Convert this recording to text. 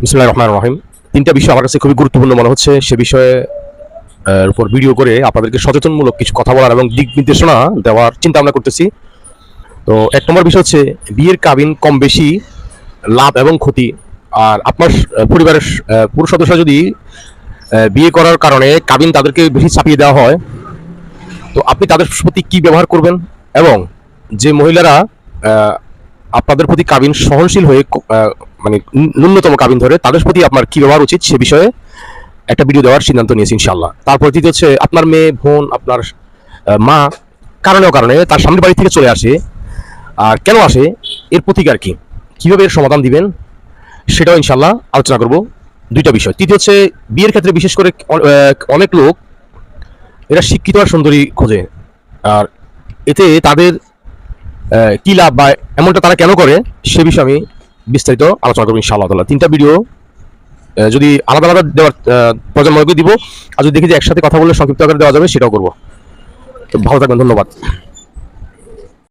বিসমিল্লাহির রহমানির রহিম। তিনটা বিষয় আমার কাছে খুবই গুরুত্বপূর্ণ মনে হচ্ছে, সে বিষয়ে উপর ভিডিও করে আপনাদেরকে সচেতনমূলক কিছু কথা বলার এবং দিক নির্দেশনা দেওয়ার চিন্তা ভাবনা করতেছি। তো এক নম্বর বিষয় হচ্ছে বিয়ের কাবিন কম বেশি লাভ এবং ক্ষতি। আর আপনার পরিবারের পুরুষ সদস্য যদি বিয়ে করার কারণে কাবিন তাদেরকে বেশি চাপিয়ে দেওয়া হয়, তো আপনি তাদের প্রতি কি ব্যবহার করবেন, এবং যে মহিলারা আপনাদের প্রতি কাবিন সহনশীল হয়ে মানে ন্যূনতম কাবিন ধরে তাদের প্রতি আপনার কি ব্যবহার উচিত সে বিষয়ে একটা ভিডিও দেওয়ার সিদ্ধান্ত নিয়েছি ইনশাআল্লাহ। তারপর দ্বিতীয় হচ্ছে আপনার মেয়ে, বোন, আপনার মা কারণে তার স্বামীর বাড়ি থেকে চলে আসে, আর কেন আসে, এর প্রতিকার কি, কিভাবে এর সমাধান দিবেন সেটাও ইনশাআল্লাহ আলোচনা করব। দুইটা বিষয়। তৃতীয় হচ্ছে বিয়ের ক্ষেত্রে বিশেষ করে অনেক লোক এরা শিক্ষিত আর সুন্দরী খোঁজে, আর এতে তাদের কি লাভ বা এমনটা তারা কেন করে সে বিষয়ে আমি বিস্তারিত আলোচনা করবো ইনশাআল্লাহ তাআলা। তিনটা ভিডিও যদি আলাদা আলাদা দেওয়ার প্রয়োজন মনে করে দিব, আর যদি দেখি যে একসাথে কথা বললে সংক্ষিপ্ত আকারে দেওয়া যাবে সেটাও করবো। তো ভালো থাকবেন, ধন্যবাদ।